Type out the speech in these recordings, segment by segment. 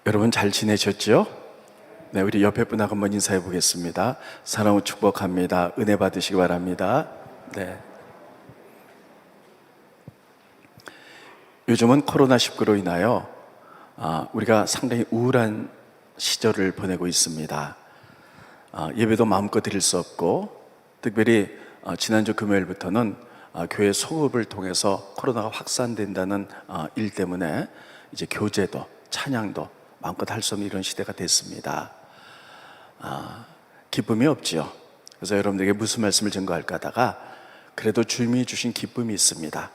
여러분 잘 지내셨죠? 네, 우리 옆에 분하고 한번 인사해 보겠습니다. 사랑을 축복합니다. 은혜 받으시기 바랍니다. 네. 요즘은 코로나19로 인하여 우리가 상당히 우울한 시절을 보내고 있습니다. 예배도 마음껏 드릴 수 없고, 특별히 지난주 금요일부터는 교회 소급을 통해서 코로나가 확산된다는 일 때문에 이제 교제도 찬양도 마음껏 할 수 없는 이런 시대가 됐습니다. 기쁨이 없지요. 그래서 여러분들에게 무슨 말씀을 전거할까 하다가 그래도 주님이 주신 기쁨이 있습니다.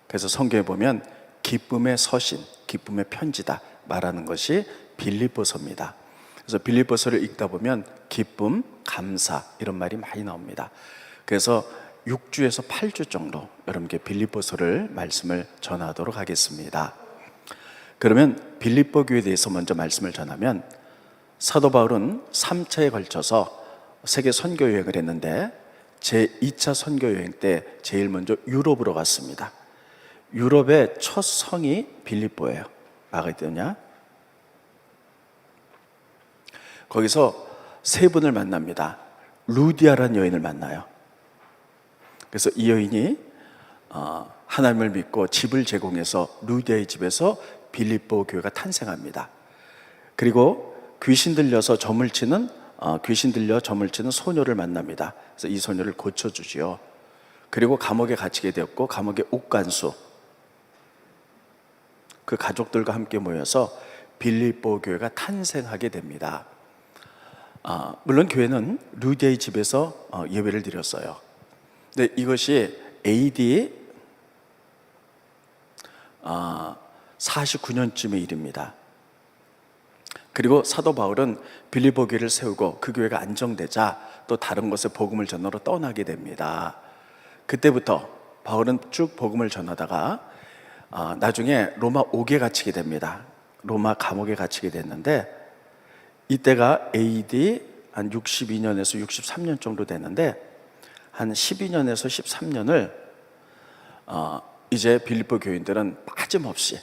그래서 성경에 보면 기쁨의 서신, 기쁨의 편지다 말하는 것이 빌립보서입니다. 그래서 빌립보서를 읽다 보면 기쁨, 감사 이런 말이 많이 나옵니다. 그래서 6주에서 8주 정도 여러분께 빌립보서를 말씀을 전하도록 하겠습니다. 그러면 빌립보 교회에 대해서 먼저 말씀을 전하면, 사도 바울은 3차에 걸쳐서 세계 선교 여행을 했는데 제2차 선교 여행 때 제일 먼저 유럽으로 갔습니다. 유럽의 첫 성이 빌립보예요. 뭐가 있더냐? 거기서 세 분을 만납니다. 루디아라는 여인을 만나요. 그래서 이 여인이 하나님을 믿고 집을 제공해서 루디아의 집에서 빌립보 교회가 탄생합니다. 그리고 귀신 들려 점을 치는 소녀를 만납니다. 그래서 이 소녀를 고쳐주지요. 그리고 감옥에 갇히게 되었고, 감옥의 옥간수 그 가족들과 함께 모여서 빌립보 교회가 탄생하게 됩니다. 물론 교회는 루디아의 집에서 예배를 드렸어요. 근데 이것이 AD 49년쯤의 일입니다. 그리고 사도 바울은 빌립보 교회를 세우고 그 교회가 안정되자 또 다른 곳에 복음을 전하러 떠나게 됩니다. 그때부터 바울은 쭉 복음을 전하다가 나중에 로마 옥에 갇히게 됩니다. 로마 감옥에 갇히게 됐는데, 이때가 AD 한 62년에서 63년 정도 되는데, 한 12년에서 13년을 이제 빌립보 교인들은 빠짐없이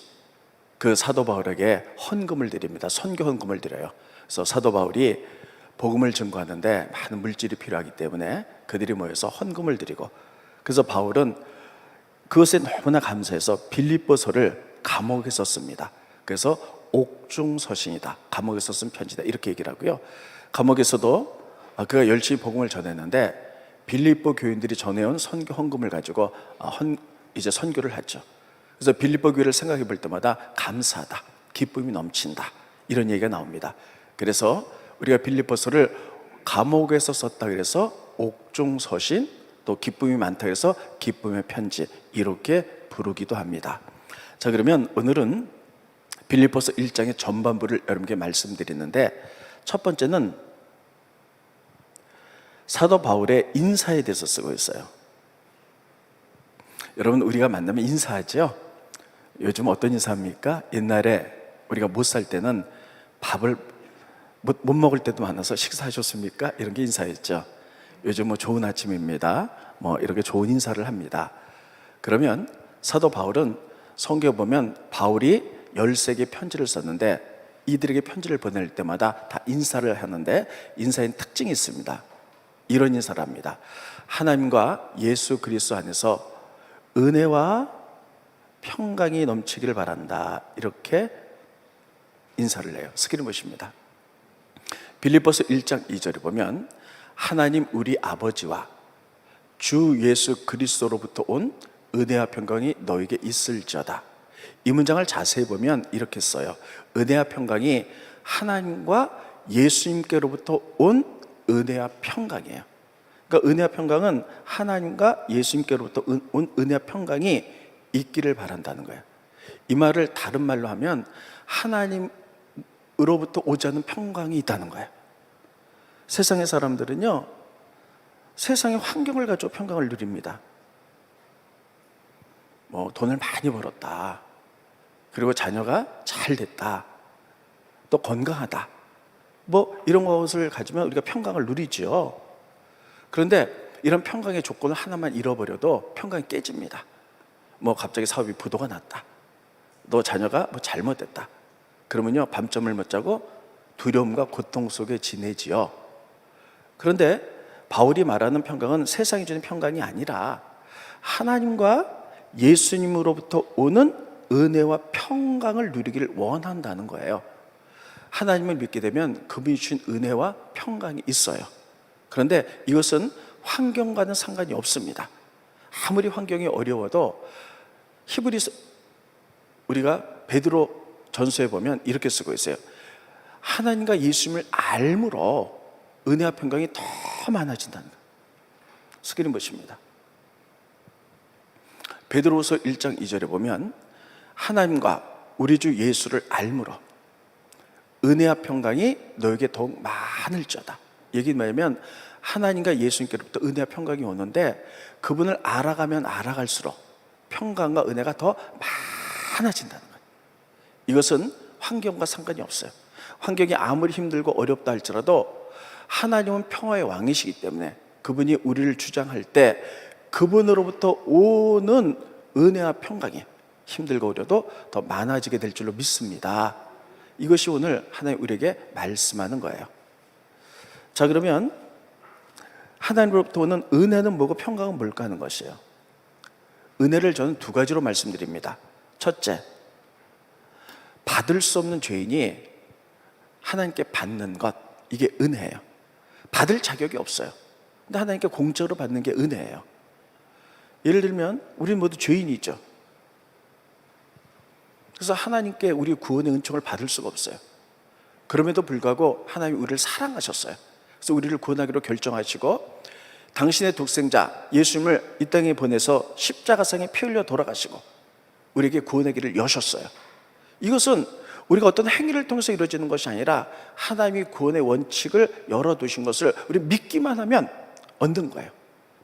그 사도 바울에게 헌금을 드립니다. 선교 헌금을 드려요. 그래서 사도 바울이 복음을 증거하는데 많은 물질이 필요하기 때문에 그들이 모여서 헌금을 드리고, 그래서 바울은 그것에 너무나 감사해서 빌립보서를 감옥에서 씁니다. 그래서 옥중서신이다, 감옥에서 쓴 편지다, 이렇게 얘기를 하고요. 감옥에서도 그가 열심히 복음을 전했는데 빌립보 교인들이 전해온 선교 헌금을 가지고 이제 선교를 했죠. 그래서 빌립보 교회를 생각해 볼 때마다 감사하다, 기쁨이 넘친다, 이런 얘기가 나옵니다. 그래서 우리가 빌립보서를 감옥에서 썼다 그래서 옥중서신, 또 기쁨이 많다 그래서 기쁨의 편지, 이렇게 부르기도 합니다. 자, 그러면 오늘은 빌립보서 1장의 전반부를 여러분께 말씀드리는데, 첫 번째는 사도 바울의 인사에 대해서 쓰고 있어요. 여러분, 우리가 만나면 인사하죠? 요즘 어떤 인사합니까? 옛날에 우리가 못 살 때는 밥을 못 먹을 때도 많아서 식사하셨습니까? 이런 게 인사였죠. 요즘 좋은 아침입니다, 이렇게 좋은 인사를 합니다. 그러면 사도 바울은 성경에 보면 바울이 13개의 편지를 썼는데 이들에게 편지를 보낼 때마다 다 인사를 하는데, 인사의 특징이 있습니다. 이런 인사를 합니다. 하나님과 예수 그리스도 안에서 은혜와 평강이 넘치기를 바란다, 이렇게 인사를 해요. 스키는 것입니다. 빌립보서 1장 2절에 보면 하나님 우리 아버지와 주 예수 그리스도로부터 온 은혜와 평강이 너에게 있을지어다. 이 문장을 자세히 보면 이렇게 써요. 은혜와 평강이 하나님과 예수님께로부터 온 은혜와 평강이에요. 그러니까 은혜와 평강은 하나님과 예수님께로부터 온 은혜와 평강이 있기를 바란다는 거예요. 이 말을 다른 말로 하면 하나님으로부터 오지 않는 평강이 있다는 거예요. 세상의 사람들은요, 세상의 환경을 가지고 평강을 누립니다. 돈을 많이 벌었다, 그리고 자녀가 잘 됐다, 또 건강하다, 이런 것을 가지면 우리가 평강을 누리죠. 그런데 이런 평강의 조건을 하나만 잃어버려도 평강이 깨집니다. 갑자기 사업이 부도가 났다, 너 자녀가 잘못됐다, 그러면요 밤잠을 못 자고 두려움과 고통 속에 지내지요. 그런데 바울이 말하는 평강은 세상이 주는 평강이 아니라 하나님과 예수님으로부터 오는 은혜와 평강을 누리기를 원한다는 거예요. 하나님을 믿게 되면 그분이 주신 은혜와 평강이 있어요. 그런데 이것은 환경과는 상관이 없습니다. 아무리 환경이 어려워도 히브리서 우리가 베드로 전서에 보면 이렇게 쓰고 있어요. 하나님과 예수님을 알므로 은혜와 평강이 더 많아진다는 거예요. 스크린 보십니다. 베드로후서 1장 2절에 보면 하나님과 우리 주 예수를 알므로 은혜와 평강이 너에게 더욱 많을지어다. 얘기는 뭐냐면 하나님과 예수님께로부터 은혜와 평강이 오는데 그분을 알아가면 알아갈수록 평강과 은혜가 더 많아진다는 거예요. 이것은 환경과 상관이 없어요. 환경이 아무리 힘들고 어렵다 할지라도 하나님은 평화의 왕이시기 때문에 그분이 우리를 주장할 때 그분으로부터 오는 은혜와 평강이 힘들고 어려도 더 많아지게 될 줄로 믿습니다. 이것이 오늘 하나님 우리에게 말씀하는 거예요. 자, 그러면 하나님으로부터 오는 은혜는 뭐고 평강은 뭘까 하는 것이에요. 은혜를 저는 두 가지로 말씀드립니다. 첫째, 받을 수 없는 죄인이 하나님께 받는 것, 이게 은혜예요. 받을 자격이 없어요. 근데 하나님께 공짜로 받는 게 은혜예요. 예를 들면 우리 모두 죄인이죠. 그래서 하나님께 우리 구원의 은총을 받을 수가 없어요. 그럼에도 불구하고 하나님이 우리를 사랑하셨어요. 그래서 우리를 구원하기로 결정하시고 당신의 독생자 예수님을 이 땅에 보내서 십자가상에 피 흘려 돌아가시고 우리에게 구원의 길을 여셨어요. 이것은 우리가 어떤 행위를 통해서 이루어지는 것이 아니라 하나님이 구원의 원칙을 열어두신 것을 우리 믿기만 하면 얻는 거예요.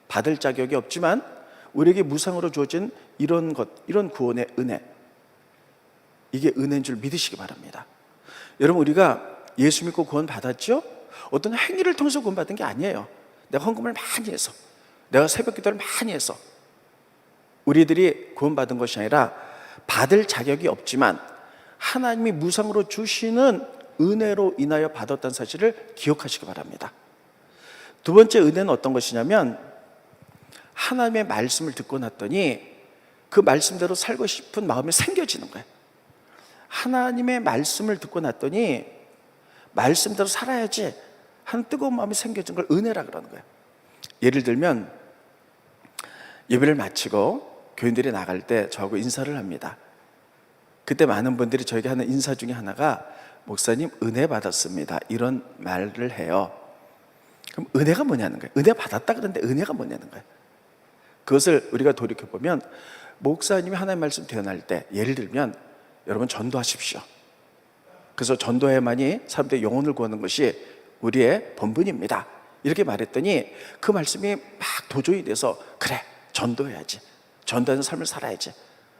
받을 자격이 없지만 우리에게 무상으로 주어진 이런 것, 이런 구원의 은혜, 이게 은혜인 줄 믿으시기 바랍니다. 여러분, 우리가 예수 믿고 구원 받았죠? 어떤 행위를 통해서 구원 받은 게 아니에요. 내가 헌금을 많이 해서, 내가 새벽 기도를 많이 해서 우리들이 구원 받은 것이 아니라 받을 자격이 없지만 하나님이 무상으로 주시는 은혜로 인하여 받았다는 사실을 기억하시기 바랍니다. 두 번째 은혜는 어떤 것이냐면 하나님의 말씀을 듣고 났더니 그 말씀대로 살고 싶은 마음이 생겨지는 거예요. 하나님의 말씀을 듣고 났더니 말씀대로 살아야지 하는 뜨거운 마음이 생겨진 걸 은혜라 그러는 거예요. 예를 들면 예배를 마치고 교인들이 나갈 때 저하고 인사를 합니다. 그때 많은 분들이 저에게 하는 인사 중에 하나가 목사님 은혜 받았습니다, 이런 말을 해요. 그럼 은혜가 뭐냐는 거예요. 은혜 받았다 그러는데 은혜가 뭐냐는 거예요. 그것을 우리가 돌이켜보면 목사님이 하나님 말씀 대언할 때 예를 들면 여러분 전도하십시오. 그래서 전도해야만이 사람들의 영혼을 구하는 것이 우리의 본분입니다, 이렇게 말했더니 그 말씀이 막 도조이 돼서 그래 전도해야지, 전도하는 삶을 살아야지,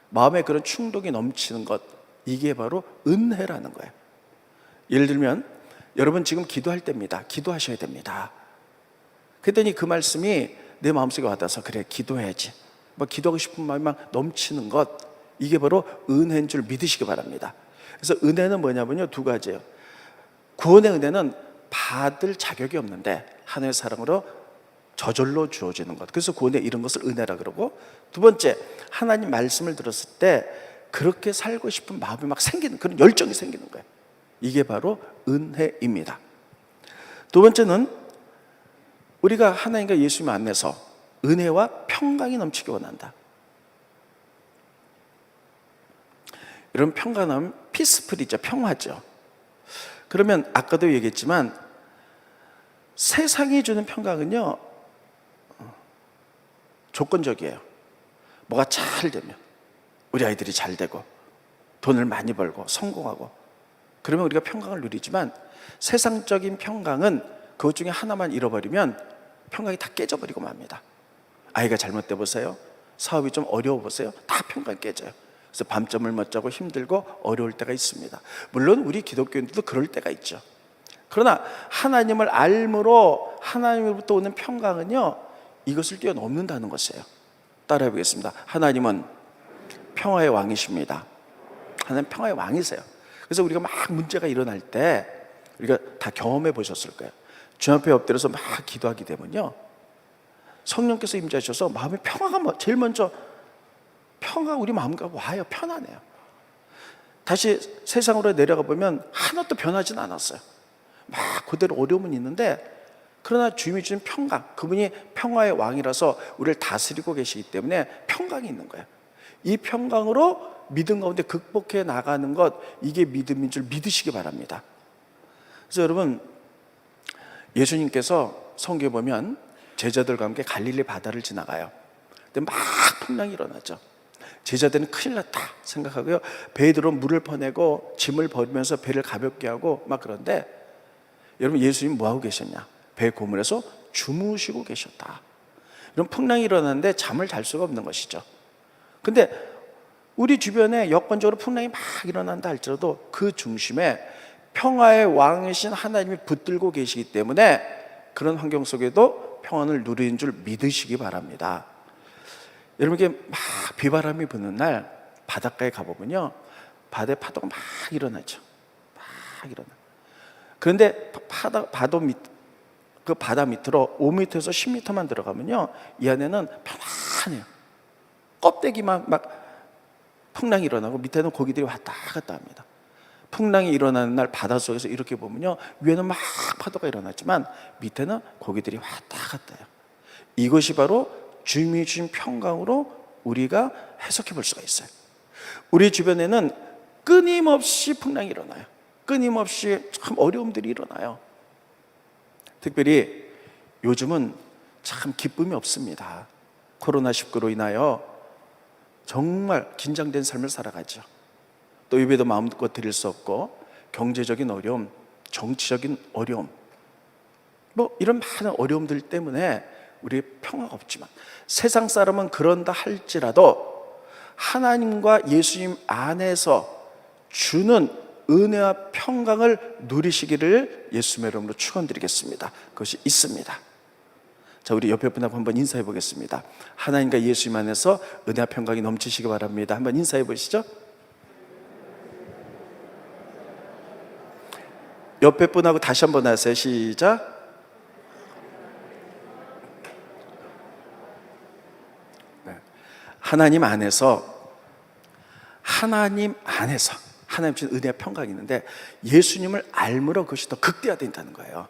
마음에 그런 충동이 넘치는 것, 이게 바로 은혜라는 거예요. 예를 들면 여러분 지금 기도할 때입니다. 기도하셔야 됩니다. 그랬더니 그 말씀이 내 마음속에 와닿아서 그래 기도해야지, 뭐 기도하고 싶은 마음이 막 넘치는 것, 이게 바로 은혜인 줄 믿으시기 바랍니다. 그래서 은혜는 뭐냐면요, 두 가지예요. 구원의 은혜는 받을 자격이 없는데 하나님의 사랑으로 저절로 주어지는 것, 그래서 구원에 이런 것을 은혜라 그러고, 두 번째 하나님 말씀을 들었을 때 그렇게 살고 싶은 마음이 막 생기는, 그런 열정이 생기는 거예요. 이게 바로 은혜입니다. 두 번째는 우리가 하나님과 예수님 안에서 은혜와 평강이 넘치기 원한다. 이런 평강하면 피스풀이죠, 평화죠. 그러면 아까도 얘기했지만 세상이 주는 평강은요 조건적이에요. 뭐가 잘 되면, 우리 아이들이 잘 되고 돈을 많이 벌고 성공하고 그러면 우리가 평강을 누리지만 세상적인 평강은 그것 중에 하나만 잃어버리면 평강이 다 깨져버리고 맙니다. 아이가 잘못돼 보세요, 사업이 좀 어려워 보세요, 다 평강이 깨져요. 그래서 밤잠을 못 자고 힘들고 어려울 때가 있습니다. 물론 우리 기독교인들도 그럴 때가 있죠. 그러나 하나님을 알므로 하나님으로부터 오는 평강은요 이것을 뛰어넘는다는 것이에요. 따라해 보겠습니다. 하나님은 평화의 왕이십니다. 하나님 평화의 왕이세요. 그래서 우리가 막 문제가 일어날 때 우리가 다 경험해 보셨을 거예요. 주 앞에 엎드려서 막 기도하게 되면요, 성령께서 임재하셔서 마음의 평화가 제일 먼저, 평화가 우리 마음과 와요. 편안해요. 다시 세상으로 내려가 보면 하나도 변하진 않았어요. 막 그대로 어려움은 있는데, 그러나 주님이 주신 평강, 그분이 평화의 왕이라서 우리를 다스리고 계시기 때문에 평강이 있는 거예요. 이 평강으로 믿음 가운데 극복해 나가는 것, 이게 믿음인 줄 믿으시기 바랍니다. 그래서 여러분, 예수님께서 성경에 보면 제자들과 함께 갈릴리 바다를 지나가요. 근데 막 풍랑이 일어나죠. 제자들은 큰일 났다 생각하고요, 배에 들어 물을 퍼내고 짐을 버리면서 배를 가볍게 하고 막 그런데, 여러분, 예수님 뭐 하고 계셨냐? 배 고물에서 주무시고 계셨다. 이런 풍랑이 일어나는데 잠을 잘 수가 없는 것이죠. 근데 우리 주변에 여건적으로 풍랑이 막 일어난다 할지라도 그 중심에 평화의 왕이신 하나님이 붙들고 계시기 때문에 그런 환경 속에도 평안을 누리는 줄 믿으시기 바랍니다. 여러분, 이게 막 비바람이 부는 날 바닷가에 가보면요, 바다에 파도가 막 일어나죠. 막 일어나. 그런데 그 바다 밑으로 5m에서 10m만 들어가면요, 이 안에는 편안해요. 껍데기만 막 풍랑이 일어나고 밑에는 고기들이 왔다 갔다 합니다. 풍랑이 일어나는 날 바닷속에서 이렇게 보면요, 위에는 막 파도가 일어났지만 밑에는 고기들이 왔다 갔다 해요. 이것이 바로 주님이 주신 평강으로 우리가 해석해 볼 수가 있어요. 우리 주변에는 끊임없이 풍랑이 일어나요. 끊임없이 참 어려움들이 일어나요. 특별히 요즘은 참 기쁨이 없습니다. 코로나19로 인하여 정말 긴장된 삶을 살아가죠. 또 예배도 마음껏 드릴 수 없고, 경제적인 어려움, 정치적인 어려움, 뭐 이런 많은 어려움들 때문에 우리의 평화가 없지만, 세상 사람은 그런다 할지라도 하나님과 예수님 안에서 주는 은혜와 평강을 누리시기를 예수님의 이름으로 축원드리겠습니다. 그것이 있습니다. 자, 우리 옆에 분하고 한번 인사해 보겠습니다. 하나님과 예수님 안에서 은혜와 평강이 넘치시기 바랍니다. 한번 인사해 보시죠. 옆에 분하고 다시 한번 하세요. 시작. 네. 하나님 안에서 하나님 주신 은혜와 평강이 있는데, 예수님을 알므로 그것이 더 극대화된다는 거예요.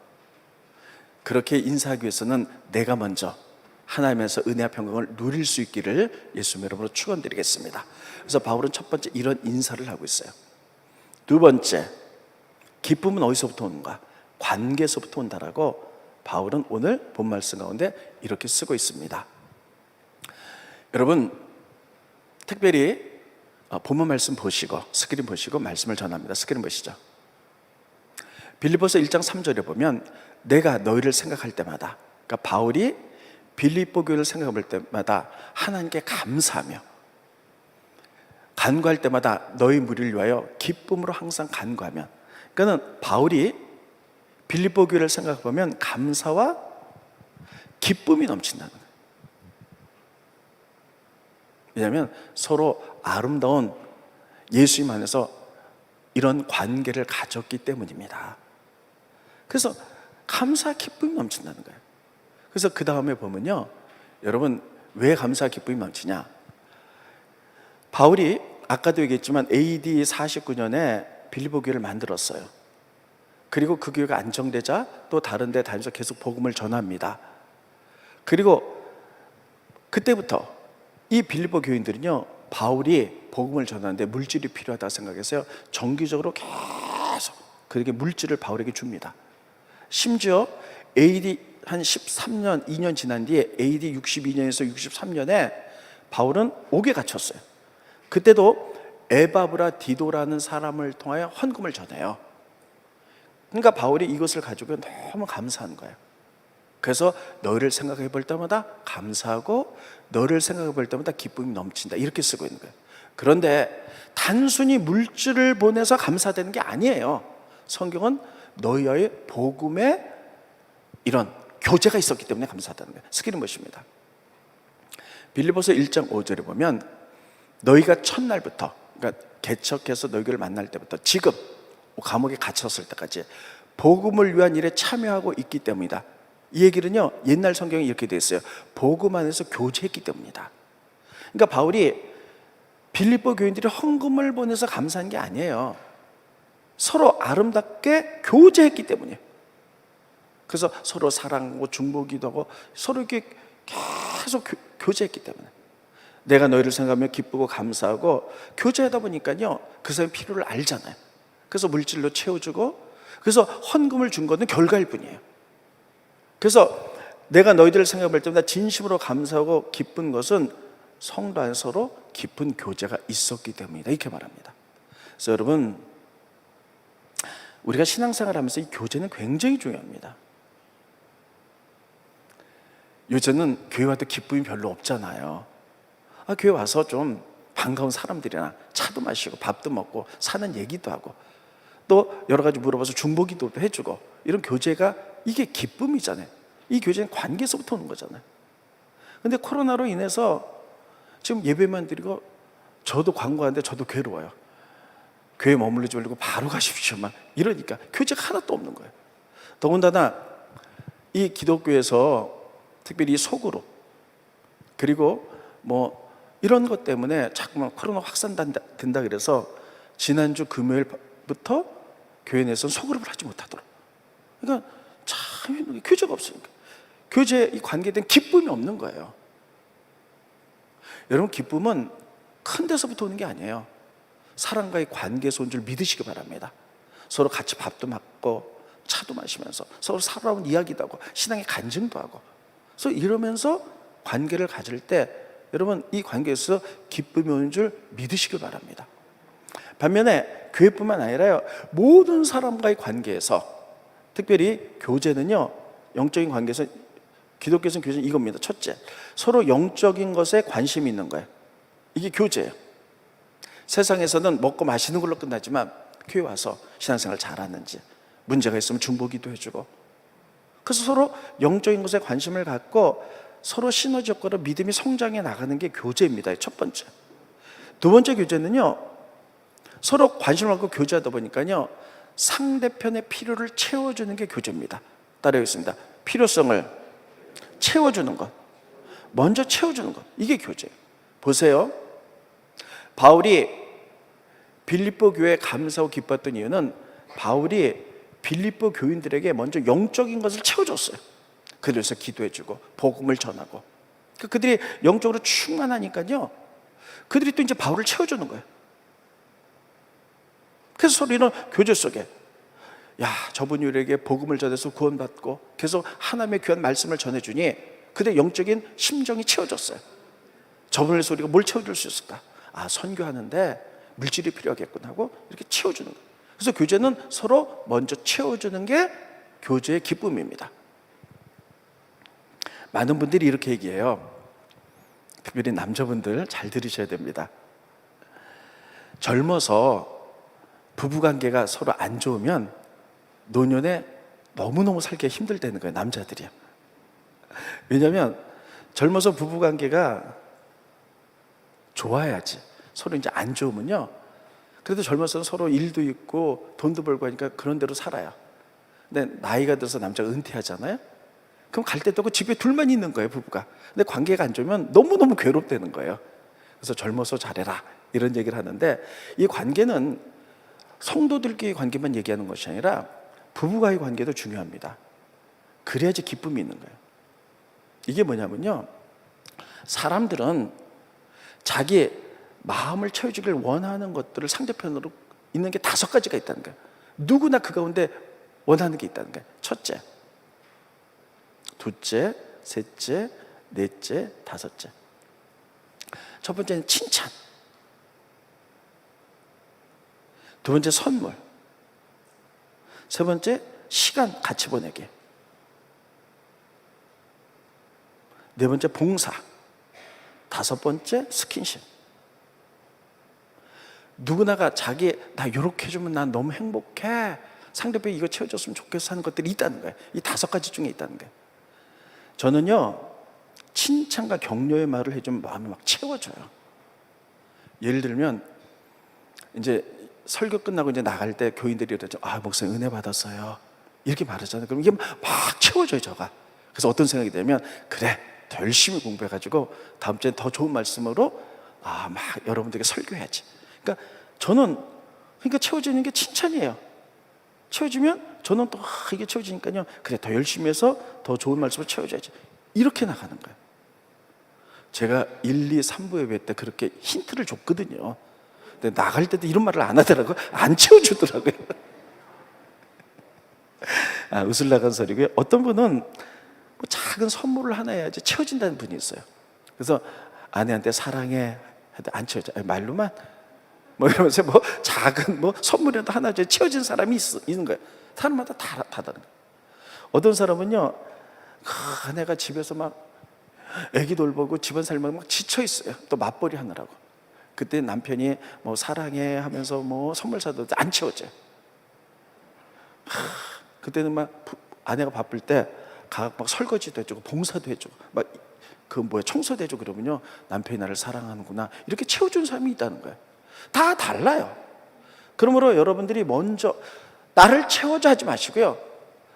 그렇게 인사하기 위해서는 내가 먼저 하나님에서 은혜와 평강을 누릴 수 있기를 예수님의 이름으로 축원드리겠습니다. 그래서 바울은 첫 번째 이런 인사를 하고 있어요. 두 번째, 기쁨은 어디서부터 오는가? 관계에서부터 온다라고 바울은 오늘 본 말씀 가운데 이렇게 쓰고 있습니다. 여러분, 특별히 본문 말씀 보시고 스크린 보시고 말씀을 전합니다. 스크린 보시죠. 빌립보서 1장 3절에 보면 내가 너희를 생각할 때마다, 그러니까 바울이 빌립보 교회를 생각할 때마다 하나님께 감사하며 간구할 때마다 너희 무리를 위하여 기쁨으로 항상 간구하면, 그러니까 바울이 빌립보 교회를 생각해 보면 감사와 기쁨이 넘친다는 거예요. 왜냐하면 서로 아름다운 예수님 안에서 이런 관계를 가졌기 때문입니다. 그래서 감사 기쁨이 넘친다는 거예요. 그래서 그 다음에 보면요, 여러분, 왜 감사 기쁨이 넘치냐? 바울이 아까도 얘기했지만 AD 49년에 빌립보 교회를 만들었어요. 그리고 그 교회가 안정되자 또 다른 데 다니면서 계속 복음을 전합니다. 그리고 그때부터 이 빌립보 교인들은요, 바울이 복음을 전하는데 물질이 필요하다고 생각해서요, 정기적으로 계속 그렇게 물질을 바울에게 줍니다. 심지어 AD 한 13년, 2년 지난 뒤에 AD 62년에서 63년에 바울은 옥에 갇혔어요. 그때도 에바브라 디도라는 사람을 통하여 헌금을 전해요. 그러니까 바울이 이것을 가지고 너무 감사한 거예요. 그래서 너를 생각해 볼 때마다 감사하고 너를 생각해 볼 때마다 기쁨이 넘친다, 이렇게 쓰고 있는 거예요. 그런데 단순히 물질을 보내서 감사되는 게 아니에요. 성경은 너희와의 복음에 이런 교제가 있었기 때문에 감사하다는 거예요. 스크린 보십니다. 빌립보서 1장 5절에 보면 너희가 첫날부터, 그러니까 개척해서 너희 교회를 만날 때부터 지금 감옥에 갇혔을 때까지 복음을 위한 일에 참여하고 있기 때문이다. 이 얘기는요, 옛날 성경에 이렇게 되어 있어요. 복음 안에서 교제했기 때문이다. 그러니까 바울이 빌립보 교인들이 헌금을 보내서 감사한 게 아니에요. 서로 아름답게 교제했기 때문이에요. 그래서 서로 사랑하고 중보기도 하고 서로 이렇게 계속 교제했기 때문에 내가 너희를 생각하며 기쁘고 감사하고 교제하다 보니까요, 그 사람의 필요를 알잖아요. 그래서 물질로 채워주고, 그래서 헌금을 준 것은 결과일 뿐이에요. 그래서 내가 너희들을 생각할 때마다 진심으로 감사하고 기쁜 것은 성도 안에 서로 깊은 교제가 있었기 때문이다, 이렇게 말합니다. 그래서 여러분, 우리가 신앙생활 하면서 이 교제는 굉장히 중요합니다. 요새는 교회 와도 기쁨이 별로 없잖아요. 교회 와서 좀 반가운 사람들이랑 차도 마시고 밥도 먹고 사는 얘기도 하고 또 여러 가지 물어봐서 중보기도도 해주고, 이런 교제가 이게 기쁨이잖아요. 이 교제는 관계에서부터 오는 거잖아요. 근데 코로나로 인해서 지금 예배만 드리고, 저도 광고하는데 저도 괴로워요. 교회 머물르지 말고 바로 가십시오 막 이러니까 교제가 하나도 없는 거예요. 더군다나 이 기독교에서 특별히 속으로, 그리고 뭐 이런 것 때문에 자꾸만 코로나 확산된다 그래서 지난주 금요일부터 교회 내에서는 소그룹을 하지 못하도록. 그러니까 참 교제가 없으니까, 교제에 관계된 기쁨이 없는 거예요. 여러분, 기쁨은 큰 데서부터 오는 게 아니에요. 사람과의 관계에서 온 줄 믿으시기 바랍니다. 서로 같이 밥도 먹고 차도 마시면서 서로 살아온 이야기도 하고 신앙의 간증도 하고, 그래서 이러면서 관계를 가질 때 여러분, 이 관계에서 기쁨이 오는 줄 믿으시길 바랍니다. 반면에 교회뿐만 아니라요, 모든 사람과의 관계에서, 특별히 교제는요, 영적인 관계에서, 기독교에서는 교제는 이겁니다. 첫째, 서로 영적인 것에 관심이 있는 거예요. 이게 교제예요. 세상에서는 먹고 마시는 걸로 끝나지만 교회 와서 신앙생활 잘하는지, 문제가 있으면 중보기도 해주고, 그래서 서로 영적인 것에 관심을 갖고 서로 시너지 효과로 믿음이 성장해 나가는 게 교제입니다. 첫 번째. 두 번째 교제는요, 서로 관심을 갖고 교제하다 보니까요, 상대편의 필요를 채워주는 게 교제입니다. 따라하겠습니다. 필요성을 채워주는 것, 먼저 채워주는 것, 이게 교제예요. 보세요, 바울이 빌립보 교회에 감사하고 기뻤던 이유는 바울이 빌립보 교인들에게 먼저 영적인 것을 채워줬어요. 그래서 기도해주고 복음을 전하고, 그들이 영적으로 충만하니까요, 그들이 또 이제 바울을 채워주는 거예요. 그래서 서로 이런 교제 속에, 야, 저분이 우리에게 복음을 전해서 구원받고 계속 하나님의 귀한 말씀을 전해주니 그들의 영적인 심정이 채워졌어요. 저분을 위해서 우리가 뭘 채워줄 수 있을까? 선교하는데 물질이 필요하겠구나 하고 이렇게 채워주는 거예요. 그래서 교제는 서로 먼저 채워주는 게 교제의 기쁨입니다. 많은 분들이 이렇게 얘기해요. 특별히 남자분들 잘 들으셔야 됩니다. 젊어서 부부관계가 서로 안 좋으면 노년에 너무너무 살기가 힘들다는 거예요, 남자들이요. 왜냐하면 젊어서 부부관계가 좋아야지, 서로 이제 안 좋으면요, 그래도 젊어서는 서로 일도 있고 돈도 벌고 하니까 그런 대로 살아요. 근데 나이가 들어서 남자가 은퇴하잖아요. 그럼 갈 데도 없고 집에 둘만 있는 거예요, 부부가. 근데 관계가 안 좋으면 너무너무 괴롭다는 거예요. 그래서 젊어서 잘해라, 이런 얘기를 하는데, 이 관계는 성도들끼리 관계만 얘기하는 것이 아니라 부부와의 관계도 중요합니다. 그래야지 기쁨이 있는 거예요. 이게 뭐냐면요, 사람들은 자기 마음을 채워주길 원하는 것들을 상대편으로 있는 게 5가지가 있다는 거예요. 누구나 그 가운데 원하는 게 있다는 거예요. 첫째, 둘째, 셋째, 넷째, 다섯째. 첫 번째는 칭찬, 두 번째 선물, 세 번째 시간 같이 보내기, 네 번째 봉사, 다섯 번째 스킨십. 누구나가 자기 나 이렇게 해주면 난 너무 행복해, 상대편이 이거 채워줬으면 좋겠어 하는 것들이 있다는 거예요. 이 5가지 중에 있다는 거예요. 저는요, 칭찬과 격려의 말을 해주면 마음이 막 채워져요. 예를 들면 이제 설교 끝나고 이제 나갈 때 교인들이 그러죠. 아, 목사님 은혜 받았어요. 이렇게 말하잖아요. 그럼 이게 막 채워져요, 저가. 그래서 어떤 생각이 들면, 그래, 더 열심히 공부해가지고 다음 주엔 더 좋은 말씀으로 막 여러분들에게 설교해야지. 그러니까 저는 채워지는 게 칭찬이에요. 채워지면 저는 또 이게 채워지니까요, 그래, 더 열심히 해서 더 좋은 말씀을 채워줘야지. 이렇게 나가는 거예요. 제가 1, 2, 3부 예배 때 그렇게 힌트를 줬거든요. 근데 나갈 때도 이런 말을 안 하더라고요. 안 채워주더라고요. 웃으려간 소리고요. 어떤 분은 뭐 작은 선물을 하나 해야지 채워진다는 분이 있어요. 그래서 아내한테 사랑해 해도 안 채워져. 말로만 뭐 이러면서 뭐 작은 뭐 선물이라도 하나 줘 채워진 사람이 있는 거예요. 사람마다 다 다른 거예요. 어떤 사람은요, 아내가 집에서 막 애기 돌보고 집안 살면 막 지쳐 있어요. 또 맞벌이 하느라고. 그때 남편이 뭐 사랑해 하면서 뭐 선물 사도 안 채워져요. 그때는 막 아내가 바쁠 때 막 설거지도 해주고 봉사도 해주고 막 청소도 해주고 그러면요, 남편이 나를 사랑하는구나 이렇게 채워준 사람이 있다는 거예요. 다 달라요. 그러므로 여러분들이 먼저 나를 채워줘 하지 마시고요,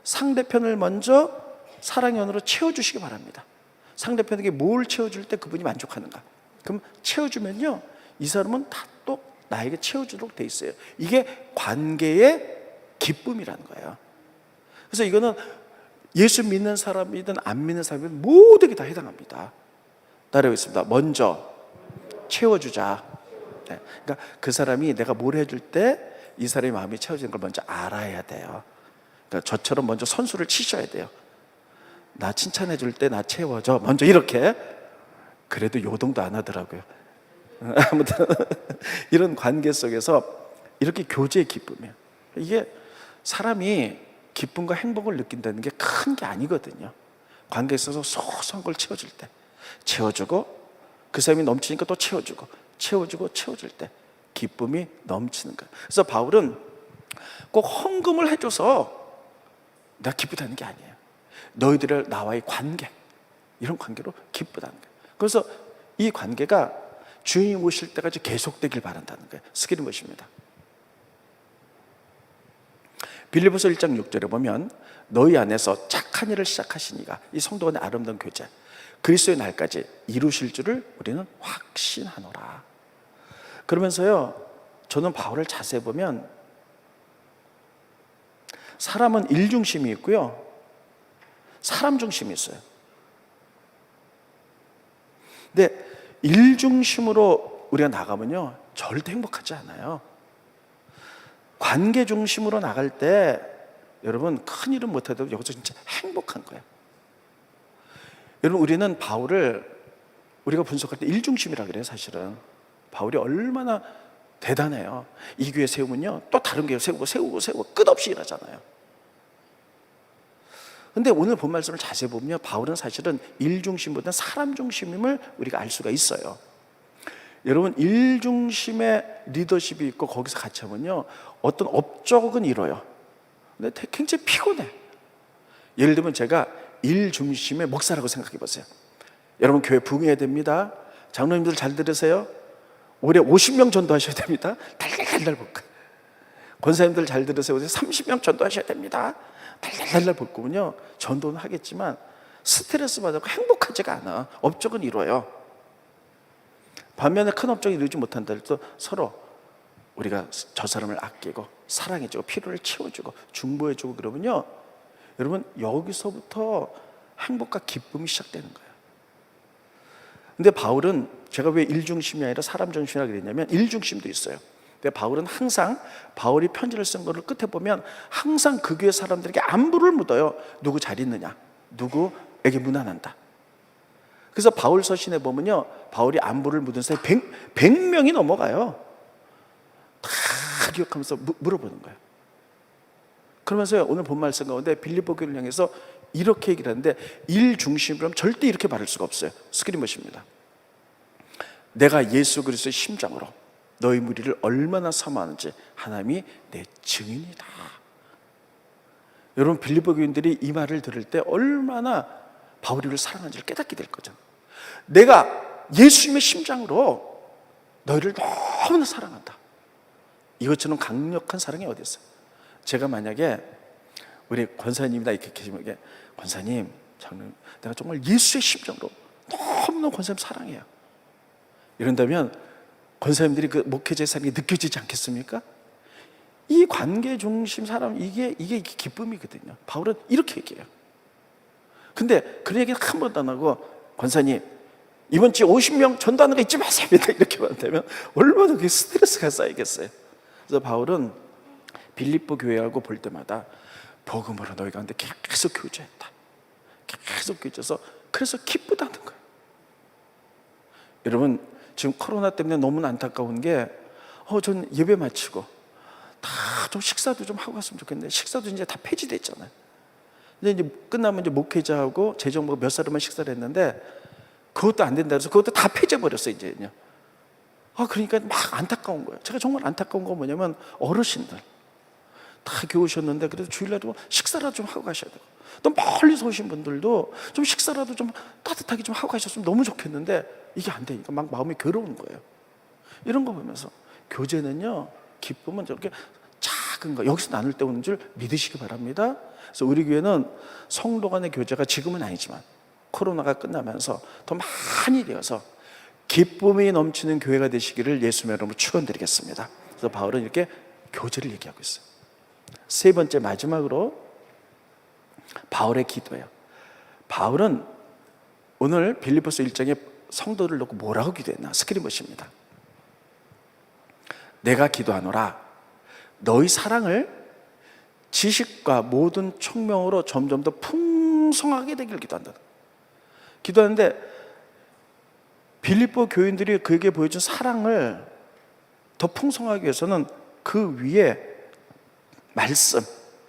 상대편을 먼저 사랑의 언어로 채워주시기 바랍니다. 상대편에게 뭘 채워줄 때 그분이 만족하는가. 그럼 채워주면요, 이 사람은 다 또 나에게 채워주도록 돼 있어요. 이게 관계의 기쁨이라는 거예요. 그래서 이거는 예수 믿는 사람이든 안 믿는 사람이든 모두에게 다 해당합니다. 따라하겠습니다. 먼저 채워주자. 네. 그러니까 그 사람이 내가 뭘 해줄 때 이 사람의 마음이 채워지는 걸 먼저 알아야 돼요. 그러니까 저처럼 먼저 선수를 치셔야 돼요. 나 칭찬해 줄 때 나 채워줘. 먼저 이렇게. 그래도 요동도 안 하더라고요. 아무튼 이런 관계 속에서 이렇게 교제의 기쁨이에요. 이게 사람이 기쁨과 행복을 느낀다는 게 큰 게 아니거든요. 관계에 있어서 소소한 걸 채워줄 때 채워주고, 그 사람이 넘치니까 또 채워주고 채워줄 때 기쁨이 넘치는 거예요. 그래서 바울은 꼭 헌금을 해줘서 내가 기쁘다는 게 아니에요. 너희들의 나와의 관계, 이런 관계로 기쁘다는 거예요. 그래서 이 관계가 주인이 오실 때까지 계속되길 바란다는 거예요. 스크린 보십니다. 빌립보서 1장 6절에 보면 너희 안에서 착한 일을 시작하시니가, 이 성도 간의 아름다운 교제, 그리스도의 날까지 이루실 줄을 우리는 확신하노라. 그러면서요, 저는 바울을 자세히 보면 사람은 일 중심이 있고요, 사람 중심이 있어요. 근데 일 중심으로 우리가 나가면요, 절대 행복하지 않아요. 관계 중심으로 나갈 때 여러분 큰 일은 못해도 여기서 진짜 행복한 거예요. 여러분, 우리는 바울을 우리가 분석할 때 일 중심이라 그래요. 사실은 바울이 얼마나 대단해요. 이 교회 세우면요, 또 다른 교회 세우고 끝없이 일하잖아요. 근데 오늘 본 말씀을 자세히 보면 바울은 사실은 일 중심보다는 사람 중심임을 우리가 알 수가 있어요. 여러분, 일 중심의 리더십이 있고 거기서 같이 하면요, 어떤 업적은 이뤄요. 근데 굉장히 피곤해. 예를 들면 제가 일 중심의 목사라고 생각해 보세요. 여러분, 교회 부흥해야 됩니다. 장로님들 잘 들으세요. 올해 50명 전도하셔야 됩니다. 달달달달 볶아. 권사님들 잘 들으세요. 30명 전도하셔야 됩니다. 달달달달 볶으면요, 전도는 하겠지만 스트레스 받고 행복하지가 않아. 업적은 이뤄요. 반면에 큰 업적이 이루지 못한다 해도 서로 우리가 저 사람을 아끼고 사랑해주고 필요를 채워주고 중보해주고 그러면요, 여러분, 여기서부터 행복과 기쁨이 시작되는 거예요. 근데 바울은, 제가 왜 일중심이 아니라 사람 중심이라고 그랬냐면 일중심도 있어요. 근데 바울은 항상, 바울이 편지를 쓴 거를 끝에 보면 항상 그 교회 사람들에게 안부를 묻어요. 누구 잘 있느냐, 누구에게 무난한다. 그래서 바울 서신에 보면요, 바울이 안부를 묻은 사람이 100명이 넘어가요. 다 기억하면서 물어보는 거예요. 그러면서요, 오늘 본 말씀 가운데 빌립보 교회를 향해서 이렇게 얘기를 하는데, 일 중심으로 하면 절대 이렇게 말할 수가 없어요. 스크린 보십니다. 내가 예수 그리스도의 심장으로 너희 무리를 얼마나 사모하는지 하나님이 내 증인이다. 여러분, 빌립보 교인들이 이 말을 들을 때 얼마나 바울이를 사랑하는지를 깨닫게 될 거죠. 내가 예수님의 심장으로 너희를 너무나 사랑한다. 이것처럼 강력한 사랑이 어디 있어요? 제가 만약에 우리 권사님이나 이렇게 계시면 이게 권사님, 장로님, 내가 정말 예수의 심정으로 너무너무 권사님 사랑해요. 이런다면 권사님들이 그 목회자의 사랑이 느껴지지 않겠습니까? 이 관계 중심 사람, 이게 기쁨이거든요. 바울은 이렇게 얘기해요. 근데 그런 얘기는 한 번도 안 하고, 권사님 이번 주에 50명 전도하는 거 잊지 마세요, 이렇게만 되면 얼마나 그게 스트레스가 쌓이겠어요. 그래서 바울은 빌립보 교회하고 볼 때마다 복음으로 너희 가운데 계속 교제했다, 계속 교제해서 그래서 기쁘다는 거예요. 여러분, 지금 코로나 때문에 너무 안타까운 게 전 예배 마치고 다 좀 식사도 좀 하고 갔으면 좋겠는데 식사도 이제 다 폐지됐잖아요. 이제 끝나면 이제 목회자하고 재정부 몇 사람만 식사를 했는데 그것도 안 된다 그래서 그것도 다 폐지해버렸어요, 이제는요. 그러니까 막 안타까운 거예요. 제가 정말 안타까운 건 뭐냐면 어르신들 다 교회 오셨는데 그래도 주일날도 식사라도 좀 하고 가셔야 되고, 또 멀리서 오신 분들도 좀 식사라도 좀 따뜻하게 좀 하고 가셨으면 너무 좋겠는데 이게 안 되니까 막 마음이 괴로운 거예요. 이런 거 보면서 교제는요, 기쁨은 저렇게 작은 거 여기서 나눌 때 오는 줄 믿으시기 바랍니다. 그래서 우리 교회는 성도 간의 교제가 지금은 아니지만 코로나가 끝나면서 더 많이 되어서 기쁨이 넘치는 교회가 되시기를 예수님의 이름으로 축원드리겠습니다. 그래서 바울은 이렇게 교제를 얘기하고 있어요. 세 번째, 마지막으로 바울의 기도예요. 바울은 오늘 빌립보서 1장에 성도를 놓고 뭐라고 기도했나? 스크린 보십니다. 내가 기도하노라 너희 사랑을 지식과 모든 총명으로 점점 더 풍성하게 되길 기도한다. 기도하는데 빌립보 교인들이 그에게 보여준 사랑을 더 풍성하기 위해서는 그 위에 말씀,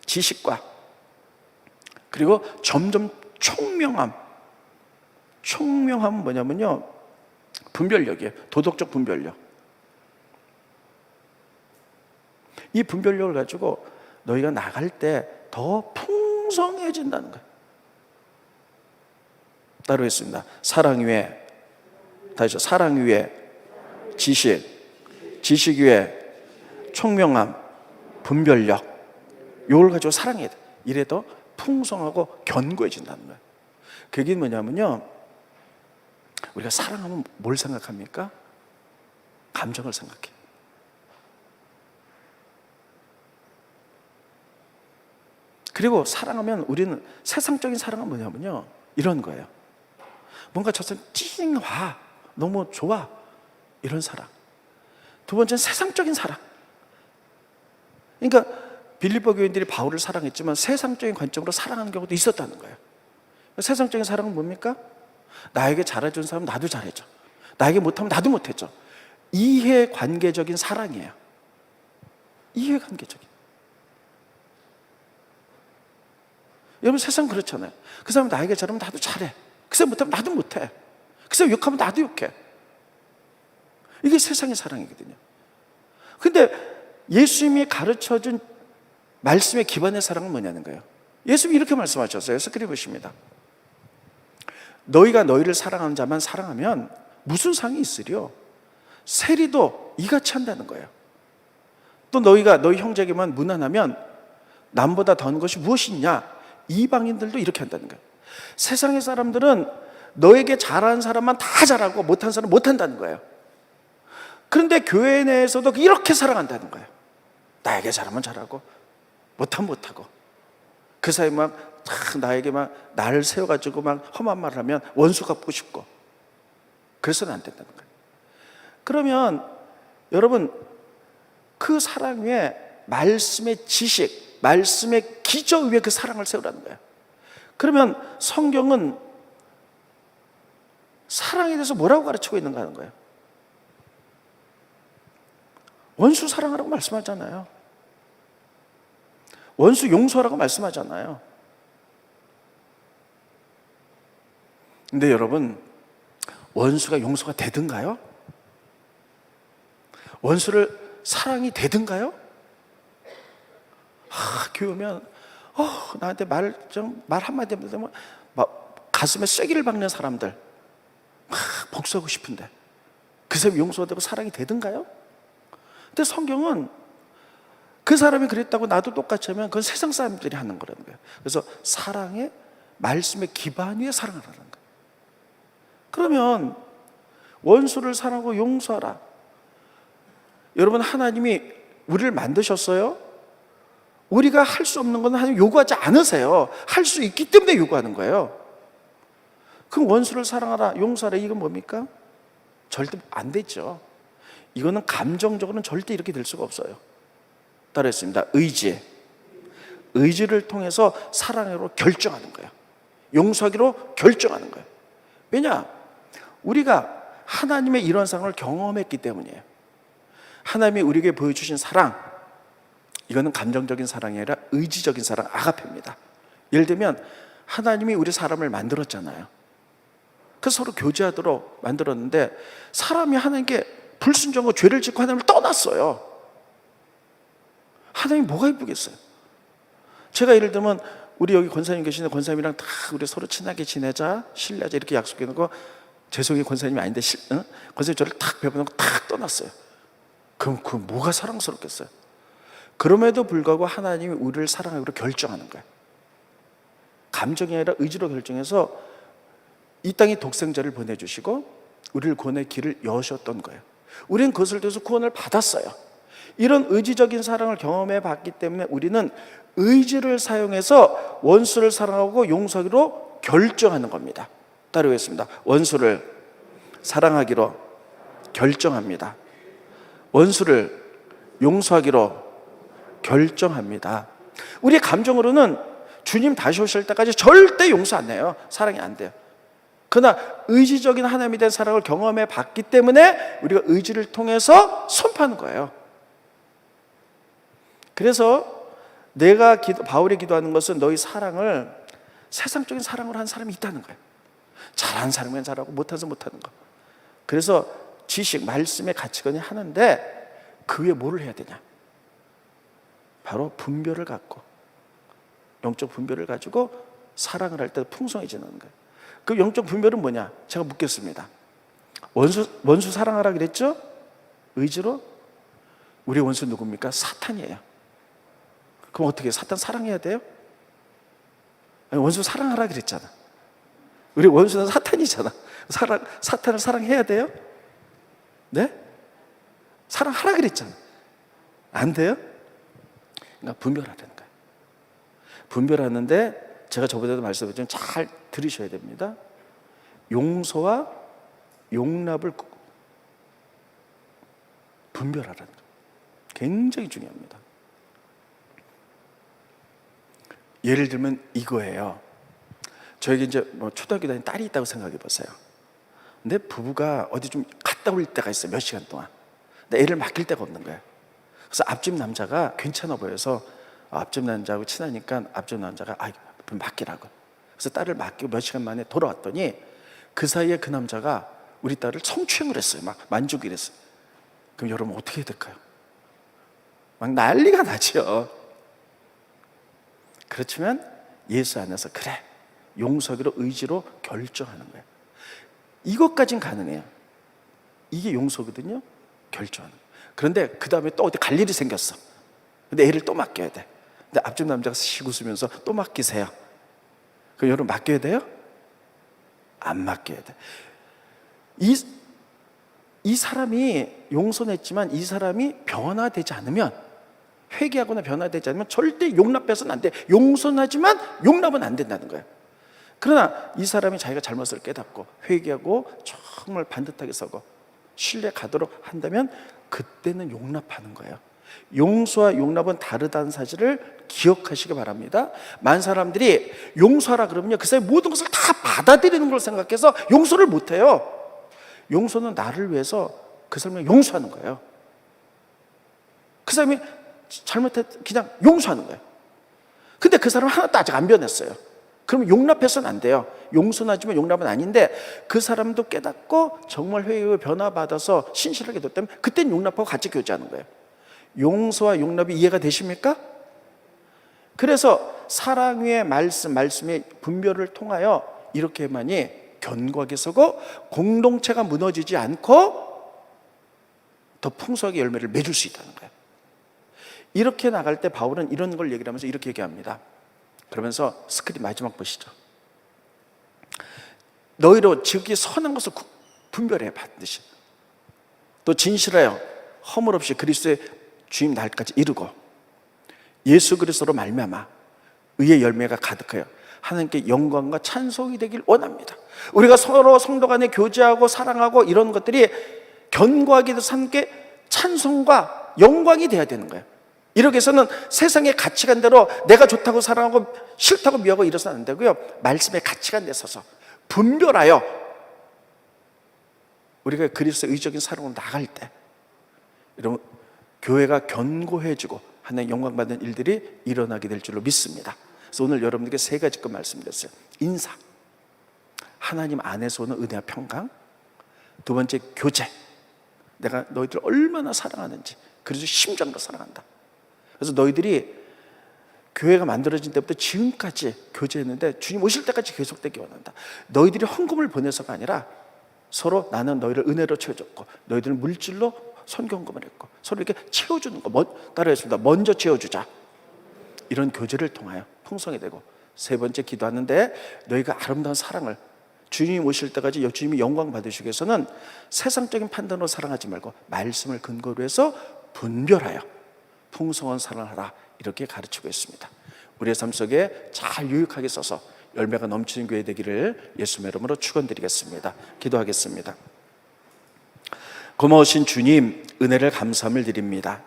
지식과 그리고 점점 총명함은 뭐냐면요, 분별력이에요. 도덕적 분별력. 이 분별력을 가지고 너희가 나갈 때 더 풍성해진다는 거예요. 따로 했습니다. 사랑 위에, 다시요, 사랑 위에 지식 위에 총명함, 분별력, 이걸 가지고 사랑해야 돼. 이래 더 풍성하고 견고해진다는 거예요. 그게 뭐냐면요, 우리가 사랑하면 뭘 생각합니까? 감정을 생각해요. 그리고 사랑하면 우리는 세상적인 사랑은 뭐냐면요, 이런 거예요. 뭔가 저 사람 찡와, 너무 좋아, 이런 사랑. 두 번째는 세상적인 사랑. 그러니까 빌립보 교인들이 바울을 사랑했지만 세상적인 관점으로 사랑하는 경우도 있었다는 거예요. 세상적인 사랑은 뭡니까? 나에게 잘해준 사람 나도 잘해줘, 나에게 못하면 나도 못해줘. 이해관계적인 사랑이에요. 이해관계적인. 여러분, 세상 그렇잖아요. 그 사람 나에게 잘하면 나도 잘해, 그 사람 못하면 나도 못해, 그 사람 욕하면 나도 욕해. 이게 세상의 사랑이거든요. 근데 예수님이 가르쳐준 말씀의 기반의 사랑은 뭐냐는 거예요. 예수님이 이렇게 말씀하셨어요. 스크린 보십니다. 너희가 너희를 사랑하는 자만 사랑하면 무슨 상이 있으리요? 세리도 이같이 한다는 거예요. 또 너희가 너희 형제에게만 무난하면 남보다 더한 것이 무엇이 있냐? 이방인들도 이렇게 한다는 거예요. 세상의 사람들은 너에게 잘하는 사람만 다 잘하고 못한 사람 못한다는 거예요. 그런데 교회 내에서도 이렇게 사랑한다는 거예요. 나에게 잘하면 잘하고 못하면 못하고, 그 사이 막 나에게 막 나를 세워가지고 막 험한 말을 하면 원수 갚고 싶고, 그래서는 안 된다는 거예요. 그러면 여러분, 그 사랑 위에 말씀의 지식, 말씀의 기저 위에 그 사랑을 세우라는 거예요. 그러면 성경은 사랑에 대해서 뭐라고 가르치고 있는가 하는 거예요. 원수 사랑하라고 말씀하잖아요. 원수 용서하라고 말씀하잖아요. 근데 여러분, 원수가 용서가 되든가요? 원수를 사랑이 되든가요? 교회 오면 나한테 말 한마디 하면 막 가슴에 쐐기를 박는 사람들 막 복수하고 싶은데 그 사람이 용서가 되고 사랑이 되든가요? 근데 성경은 그 사람이 그랬다고 나도 똑같이 하면 그건 세상 사람들이 하는 거라는 거예요. 그래서 사랑의 말씀의 기반 위에 사랑을 하는 거예요. 그러면 원수를 사랑하고 용서하라. 여러분, 하나님이 우리를 만드셨어요. 우리가 할 수 없는 건 하나님 요구하지 않으세요. 할 수 있기 때문에 요구하는 거예요. 그럼 원수를 사랑하라, 용서하라, 이건 뭡니까? 절대 안 되죠. 이거는 감정적으로는 절대 이렇게 될 수가 없어요. 따라했습니다. 의지를 통해서 사랑으로 결정하는 거예요. 용서하기로 결정하는 거예요. 왜냐? 우리가 하나님의 이런 사랑을 경험했기 때문이에요. 하나님이 우리에게 보여주신 사랑, 이거는 감정적인 사랑이 아니라 의지적인 사랑, 아가페입니다. 예를 들면 하나님이 우리 사람을 만들었잖아요. 그래서 서로 교제하도록 만들었는데 사람이 하나님께 불순종하고 죄를 짓고 하나님을 떠났어요. 하나님이 뭐가 이쁘겠어요? 제가 예를 들면 우리 여기 권사님 계시는데 권사님이랑 다 우리 서로 친하게 지내자, 신뢰하자 이렇게 약속해 놓고 죄송해요 권사님이 아닌데 권사님 저를 탁 배워놓고 탁 떠났어요. 그럼 그 뭐가 사랑스럽겠어요? 그럼에도 불구하고 하나님이 우리를 사랑하기로 결정하는 거예요. 감정이 아니라 의지로 결정해서 이 땅에 독생자를 보내주시고 우리를 구원의 길을 여셨던 거예요. 우리는 그것을 통해서 구원을 받았어요. 이런 의지적인 사랑을 경험해 봤기 때문에 우리는 의지를 사용해서 원수를 사랑하고 용서하기로 결정하는 겁니다. 따르겠습니다. 원수를 사랑하기로 결정합니다. 원수를 용서하기로 결정합니다. 우리의 감정으로는 주님 다시 오실 때까지 절대 용서 안 해요. 사랑이 안 돼요. 그러나 의지적인 하나님에 대한 사랑을 경험해 봤기 때문에 우리가 의지를 통해서 선포하는 거예요. 그래서 바울이 기도하는 것은 너희 사랑을 세상적인 사랑으로 한 사람이 있다는 거예요. 잘하는 사람은 잘하고 못하는 사람은 못하는 거. 그래서 지식, 말씀의 가치관이 하는데 그 위에 뭐를 해야 되냐? 바로 분별을 갖고 영적 분별을 가지고 사랑을 할 때 풍성해지는 거예요. 그 영적 분별은 뭐냐? 제가 묻겠습니다. 원수 사랑하라 그랬죠? 의지로? 우리 원수 누굽니까? 사탄이에요. 그럼 어떻게 해요? 사탄 사랑해야 돼요? 아니, 원수 사랑하라 그랬잖아. 우리 원수는 사탄이잖아. 사탄을 사랑해야 돼요? 네? 사랑하라 그랬잖아. 안 돼요? 그러니까 분별하라는 거예요. 분별하는데 제가 저번에도 말씀드렸지만 잘 들으셔야 됩니다. 용서와 용납을 분별하라는 거예요. 굉장히 중요합니다. 예를 들면 이거예요. 저에게 이제 초등학교 다니는 딸이 있다고 생각해 보세요. 근데 부부가 어디 좀 갔다 올 때가 있어요. 몇 시간 동안. 근데 애를 맡길 데가 없는 거예요. 그래서 앞집 남자가 괜찮아 보여서 앞집 남자하고 친하니까 앞집 남자가 맡기라고. 그래서 딸을 맡기고 몇 시간 만에 돌아왔더니 그 사이에 그 남자가 우리 딸을 성추행을 했어요. 막 만지고 이랬어요. 그럼 여러분 어떻게 해야 될까요? 막 난리가 나죠. 그렇지만 예수 안에서 그래 용서하기로 의지로 결정하는 거예요. 이것까진 가능해요. 이게 용서거든요. 결정하는 거예요. 그런데 그 다음에 또 어디 갈 일이 생겼어. 근데 애를 또 맡겨야 돼. 근데 앞집 남자가 씩 웃으면서 또 맡기세요. 그럼 여러분 맡겨야 돼요? 안 맡겨야 돼. 이 사람이 용서는 했지만 이 사람이 변화되지 않으면, 회개하거나 변화되지 않으면 절대 용납해서는 안 돼. 용서는 하지만 용납은 안 된다는 거예요. 그러나 이 사람이 자기가 잘못을 깨닫고 회개하고 정말 반듯하게 서고 신뢰 가도록 한다면 그때는 용납하는 거예요. 용서와 용납은 다르다는 사실을 기억하시기 바랍니다. 많은 사람들이 용서하라 그러면요, 그 사람이 모든 것을 다 받아들이는 걸 생각해서 용서를 못해요. 용서는 나를 위해서 그 사람을 용서하는 거예요. 그 사람이 잘못했 그냥 용서하는 거예요. 근데 그 사람은 하나도 아직 안 변했어요. 그러면 용납해서는 안 돼요. 용서는 하지만 용납은 아닌데 그 사람도 깨닫고 정말 회개의 변화받아서 신실하게 됐다면 그때는 용납하고 같이 교제하는 거예요. 용서와 용납이 이해가 되십니까? 그래서 사랑 위의 말씀의 분별을 통하여 이렇게만이 견고하게 서고 공동체가 무너지지 않고 더 풍성하게 열매를 맺을 수 있다는 거예요. 이렇게 나갈 때 바울은 이런 걸 얘기를 하면서 이렇게 얘기합니다. 그러면서 스크린 마지막 보시죠. 너희로 지극히 선한 것을 분별해 반드시. 또 진실하여 허물 없이 그리스도의 주임 날까지 이루고 예수 그리스도로 말미암아 의의 열매가 가득하여 하나님께 영광과 찬송이 되길 원합니다. 우리가 서로 성도 간에 교제하고 사랑하고 이런 것들이 견고하게 돼서 함께 찬송과 영광이 돼야 되는 거예요. 이렇게 해서는 세상의 가치관대로 내가 좋다고 사랑하고 싫다고 미워하고 이래서는 안 되고요. 말씀의 가치관에 서서 분별하여 우리가 그리스도의 의적인 사랑으로 나갈 때 여러분 교회가 견고해지고 하나님 영광 받는 일들이 일어나게 될 줄로 믿습니다. 그래서 오늘 여러분들께 세 가지 것 말씀드렸어요. 인사, 하나님 안에서 오는 은혜와 평강. 두 번째 교제, 내가 너희들 얼마나 사랑하는지 그래서 심장으로 사랑한다. 그래서 너희들이 교회가 만들어진 때부터 지금까지 교제했는데 주님 오실 때까지 계속되기 원한다. 너희들이 헌금을 보내서가 아니라 서로 나는 너희를 은혜로 채워줬고 너희들은 물질로 선경금을 했고 서로 이렇게 채워주는 거 따라했습니다. 먼저 채워주자. 이런 교제를 통하여 풍성이 되고 세 번째 기도하는데 너희가 아름다운 사랑을 주님 오실 때까지 주님이 영광 받으시기 위해서는 세상적인 판단으로 사랑하지 말고 말씀을 근거로 해서 분별하여 풍성한 사랑을 하라 이렇게 가르치고 있습니다. 우리의 삶 속에 잘 유익하게 써서 열매가 넘치는 교회 되기를 예수님의 이름으로 축원드리겠습니다. 기도하겠습니다. 고마우신 주님 은혜를 감사함을 드립니다.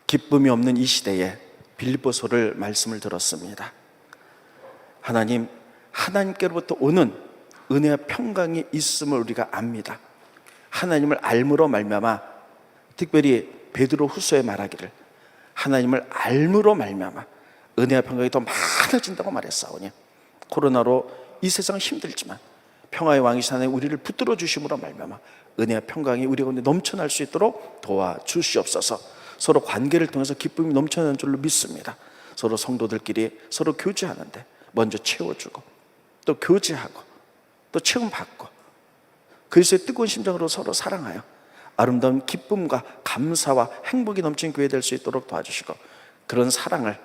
기쁨이 없는 이 시대에 빌립보서를 말씀을 들었습니다. 하나님, 하나님께로부터 오는 은혜와 평강이 있음을 우리가 압니다. 하나님을 알므로 말미암아 특별히 베드로 후서에 말하기를 하나님을 알므로 말미암아 은혜와 평강이 더 많아진다고 말했사오니 코로나로 이 세상 힘들지만 평화의 왕이신 하나님 우리를 붙들어 주심으로 말미암아 은혜와 평강이 우리 가운데 넘쳐날 수 있도록 도와주시옵소서. 서로 관계를 통해서 기쁨이 넘쳐나는 줄로 믿습니다. 서로 성도들끼리 서로 교제하는데 먼저 채워주고 또 교제하고 또 체험받고 그리스도의 뜨거운 심정으로 서로 사랑하여 아름다운 기쁨과 감사와 행복이 넘치는 교회 될 수 있도록 도와주시고 그런 사랑을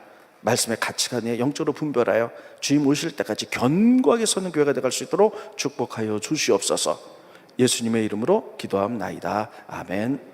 말씀의 가치관에 영적으로 분별하여 주님 오실 때까지 견고하게 서는 교회가 되갈 수 있도록 축복하여 주시옵소서. 예수님의 이름으로 기도함나이다. 아멘.